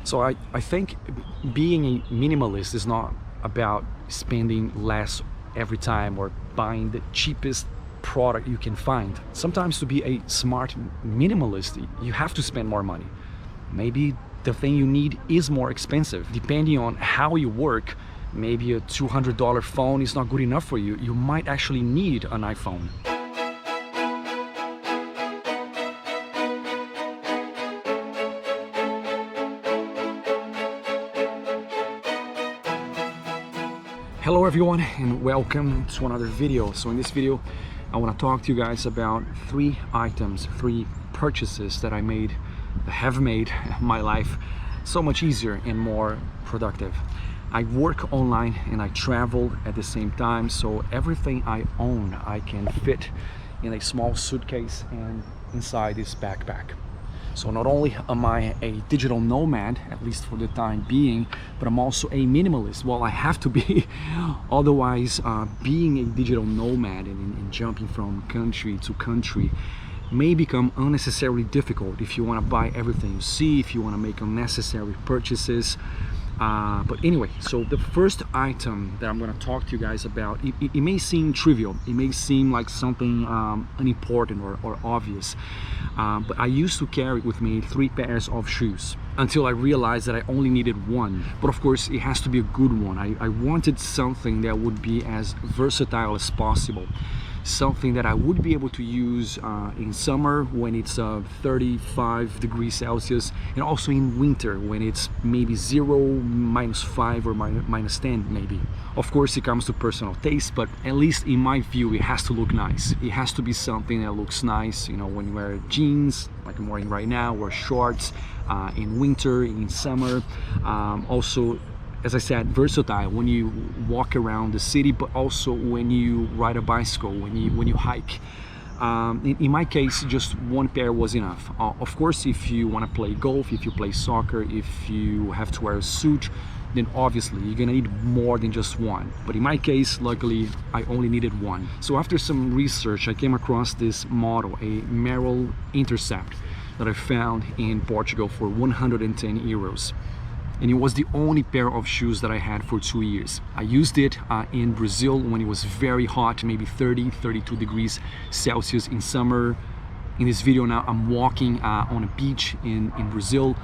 So I think being a minimalist is not about spending less every time or buying the cheapest product you can find. Sometimes to be a smart minimalist, you have to spend more money. Maybe the thing you need is more expensive. Depending on how you work, maybe a $200 phone is not good enough for you. You might actually need an iPhone. Hello everyone and welcome to another video. So in this video I want to talk to you guys about three purchases that I made that have made my life so much easier and more productive. I work online and I travel at the same time, so everything I own I can fit in a small suitcase and inside this backpack. So not only am I a digital nomad, at least for the time being, but I'm also a minimalist. Well, I have to be, otherwise being a digital nomad and jumping from country to country may become unnecessarily difficult if you want to buy everything you see, if you want to make unnecessary purchases. But anyway, so the first item that I'm going to talk to you guys about, it may seem trivial, it may seem like something unimportant or obvious, but I used to carry with me 3 pairs of shoes until I realized that I only needed one. But of course it has to be a good one. I wanted something that would be as versatile as possible, something that I would be able to use in summer when it's 35 degrees Celsius, and also in winter when it's maybe 0, -5 or -10 maybe. Of course it comes to personal taste, but at least in my view it has to look nice. It has to be something that looks nice, you know, when you wear jeans like I'm wearing right now, or shorts in winter, in summer. Also, as I said, versatile when you walk around the city, but also when you ride a bicycle, when you hike. In my case, just one pair was enough. Of course, if you want to play golf, if you play soccer, if you have to wear a suit, then obviously you're gonna need more than just one. But in my case, luckily, I only needed one. So after some research, I came across this model, a Merrell Intercept, that I found in Portugal for 110 euros. And it was the only pair of shoes that I had for 2 years. I used it in Brazil when it was very hot, maybe 30, 32 degrees Celsius in summer. In this video now, I'm walking on a beach in Brazil.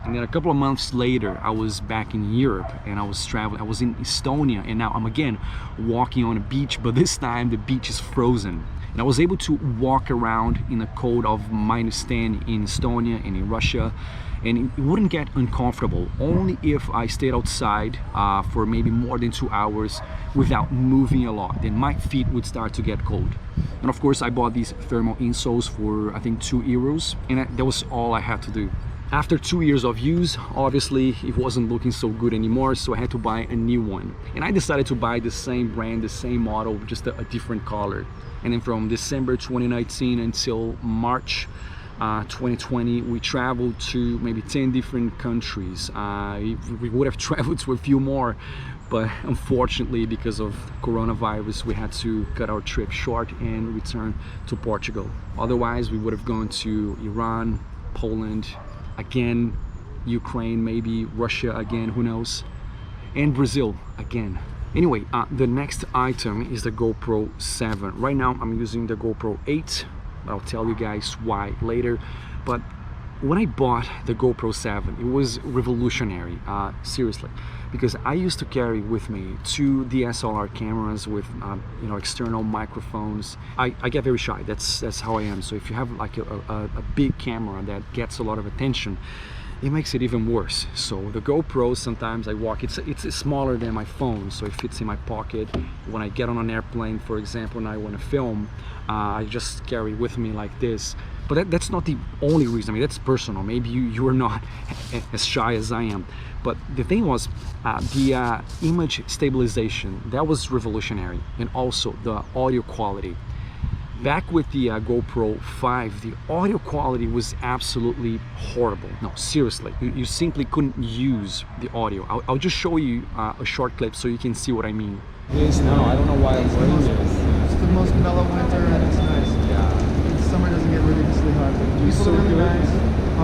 And then a couple of months later, I was back in Europe and I was traveling. I was in Estonia, and now I'm again walking on a beach, but this time the beach is frozen. And I was able to walk around in a cold of -10 in Estonia and in Russia, and it wouldn't get uncomfortable only if I stayed outside for maybe more than 2 hours without moving a lot. Then my feet would start to get cold. And of course I bought these thermal insoles for I think 2 euros, and that was all I had to do. After 2 years of use, obviously it wasn't looking so good anymore, so I had to buy a new one. And I decided to buy the same brand, the same model, just a different color. And then from December 2019 until March 2020, we traveled to maybe 10 different countries. We would have traveled to a few more, but unfortunately because of coronavirus we had to cut our trip short and return to Portugal. Otherwise we would have gone to Iran, Poland, again Ukraine, maybe Russia again, who knows, and Brazil again. Anyway, the next item is the GoPro 7. Right now I'm using the GoPro 8. I'll tell you guys why later. But when I bought the GoPro 7, it was revolutionary, seriously, because I used to carry with me 2 DSLR cameras with you know, external microphones. I get very shy. That's how I am. So if you have like a big camera that gets a lot of attention, it makes it even worse. So the GoPro, sometimes I walk, it's smaller than my phone, so it fits in my pocket. When I get on an airplane, for example, and I want to film, I just carry with me like this. But that's not the only reason. I mean, that's personal. Maybe you are not as shy as I am. But the thing was, the image stabilization, that was revolutionary, and also the audio quality. Back with the GoPro 5, the audio quality was absolutely horrible. No, seriously, you simply couldn't use the audio. I'll just show you a short clip so you can see what I mean. This now, I don't know why I'm wearing this. It's the most mellow winter and it's nice. Yeah. Summer doesn't get ridiculously hot. People are really nice.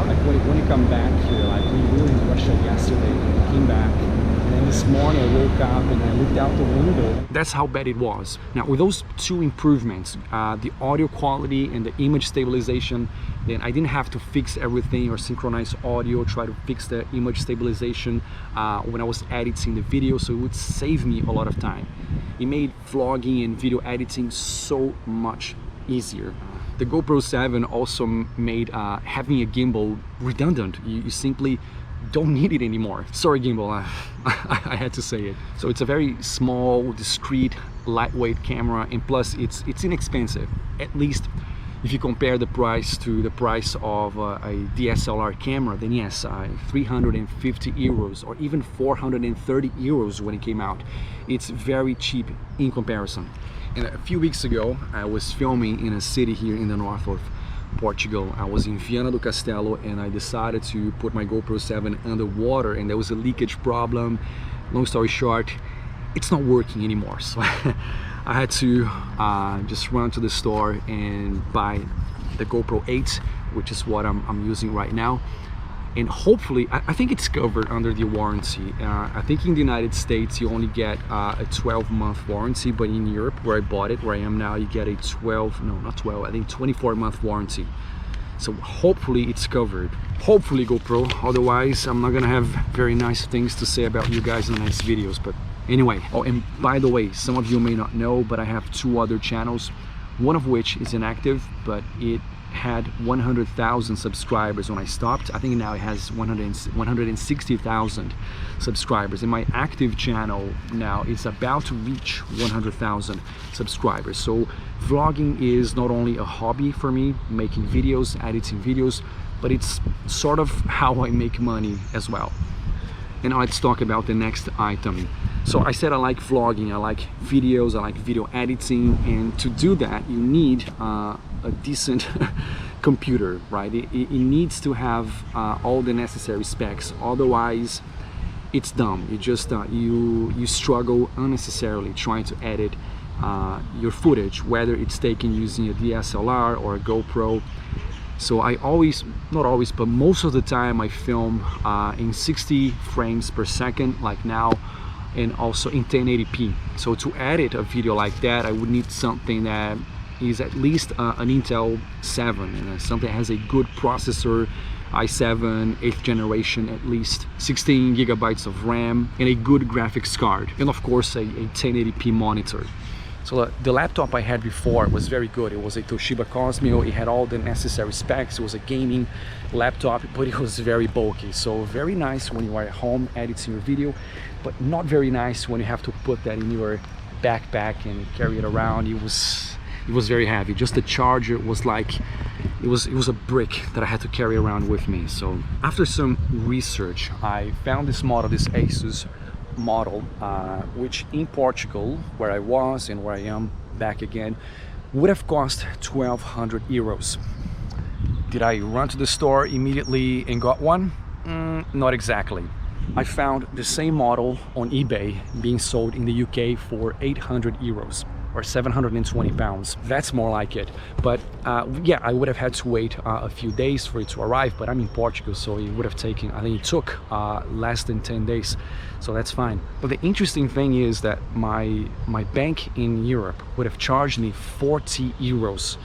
like when you come back here, like we were in Russia yesterday, and came back, and then this morning I woke up and I looked out the window. That's how bad it was. Now with those two improvements, the audio quality and the image stabilization, then I didn't have to fix everything or synchronize audio, try to fix the image stabilization when I was editing the video, so it would save me a lot of time. It made vlogging and video editing so much easier. The GoPro 7 also made having a gimbal redundant. You simply don't need it anymore. Sorry gimbal, I had to say it. So it's a very small, discreet, lightweight camera, and plus it's inexpensive. At least if you compare the price to the price of a DSLR camera, then yes, 350 euros or even 430 euros when it came out. It's very cheap in comparison. And a few weeks ago, I was filming in a city here in the north of Portugal. I was in Viana do Castelo and I decided to put my GoPro 7 underwater, and there was a leakage problem. Long story short, it's not working anymore. So I had to just run to the store and buy the GoPro 8, which is what I'm using right now. And hopefully, I think it's covered under the warranty. I think in the United States you only get a 12-month warranty, but in Europe, where I bought it, where I am now, you get a 24-month warranty. So hopefully it's covered. Hopefully GoPro, otherwise I'm not gonna have very nice things to say about you guys in the next videos. But anyway, oh, and by the way, some of you may not know, but I have two other channels, one of which is inactive, but it had 100,000 subscribers when I stopped. I think now it has 160,000 subscribers, and my active channel now is about to reach 100,000 subscribers. So vlogging is not only a hobby for me, making videos, editing videos, but it's sort of how I make money as well. And now let's talk about the next item. So I said I like vlogging, I like videos, I like video editing, and to do that you need a decent computer, right? It needs to have all the necessary specs, otherwise it's dumb. You just you struggle unnecessarily trying to edit your footage, whether it's taken using a DSLR or a GoPro. So I always, not always, but most of the time I film in 60 frames per second, like now, and also in 1080p. So to edit a video like that, I would need something that is at least an Intel 7, and something that has a good processor, i7, 8th generation, at least 16 gigabytes of RAM, and a good graphics card, and of course a 1080p monitor. So the laptop I had before was very good. It was a Toshiba Cosmio. It had all the necessary specs. It was a gaming laptop, but it was very bulky. So very nice when you are at home editing your video, but not very nice when you have to put that in your backpack and carry it around. It was very heavy. Just the charger was like, it was a brick that I had to carry around with me. So after some research, I found this model, this Asus model, which in Portugal, where I was and where I am back again, would have cost 1,200 euros. Did I run to the store immediately and got one? Not exactly. I found the same model on eBay being sold in the UK for 800 euros. Or 720 pounds. That's more like it. But yeah, I would have had to wait a few days for it to arrive, but I'm in Portugal, so it would have taken, I think it took less than 10 days, so that's fine. But the interesting thing is that my bank in Europe would have charged me 40 euros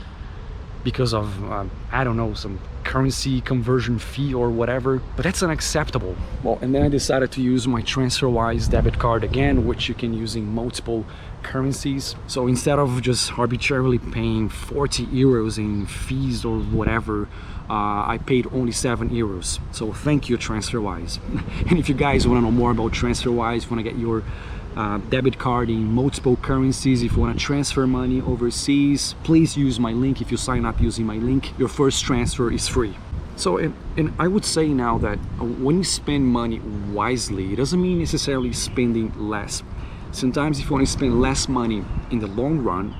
because of, I don't know, some currency conversion fee or whatever, but that's unacceptable. Well, and then I decided to use my TRANSFERWISE debit card again, which you can use in multiple currencies. So instead of just arbitrarily paying 40 euros in fees or whatever, I paid only 7 euros. So thank you, TRANSFERWISE. And if you guys want to know more about TRANSFERWISE, want to get your debit card in multiple currencies, if you want to transfer money overseas, please use my link. If you sign up using my link, your first transfer is free. So, and I would say now that when you spend money wisely, it doesn't mean necessarily spending less. Sometimes if you want to spend less money in the long run,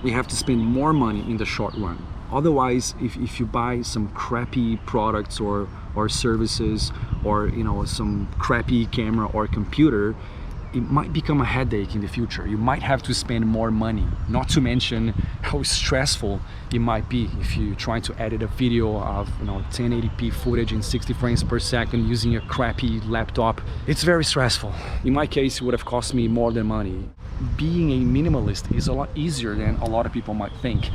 you have to spend more money in the short run. Otherwise, if you buy some crappy products or services, or you know, some crappy camera or computer, it might become a headache in the future. You might have to spend more money, not to mention how stressful it might be if you're trying to edit a video of 1080p footage in 60 frames per second using a crappy laptop. It's very stressful. In my case, it would have cost me more than money. Being a minimalist is a lot easier than a lot of people might think.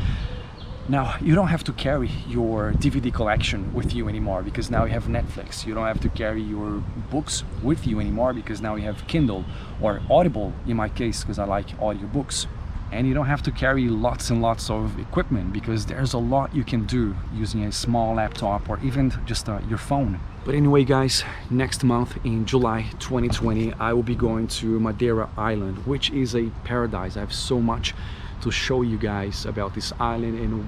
Now, you don't have to carry your DVD collection with you anymore because now you have Netflix. You don't have to carry your books with you anymore because now you have Kindle or Audible in my case, because I like audiobooks. And you don't have to carry lots and lots of equipment because there's a lot you can do using a small laptop or even just your phone. But anyway, guys, next month in July 2020, I will be going to Madeira Island, which is a paradise. I have so much to show you guys about this island and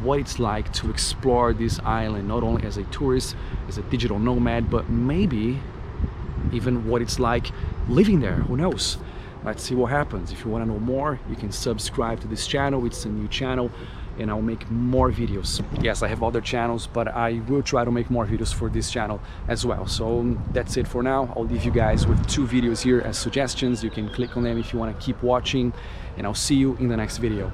what it's like to explore this island, not only as a tourist, as a digital nomad, but maybe even what it's like living there. Who knows? Let's see what happens. If you want to know more, you can subscribe to this channel. It's a new channel and I'll make more videos. Yes, I have other channels, but I will try to make more videos for this channel as well. So that's it for now. I'll leave you guys with 2 videos here as suggestions. You can click on them if you want to keep watching, and I'll see you in the next video.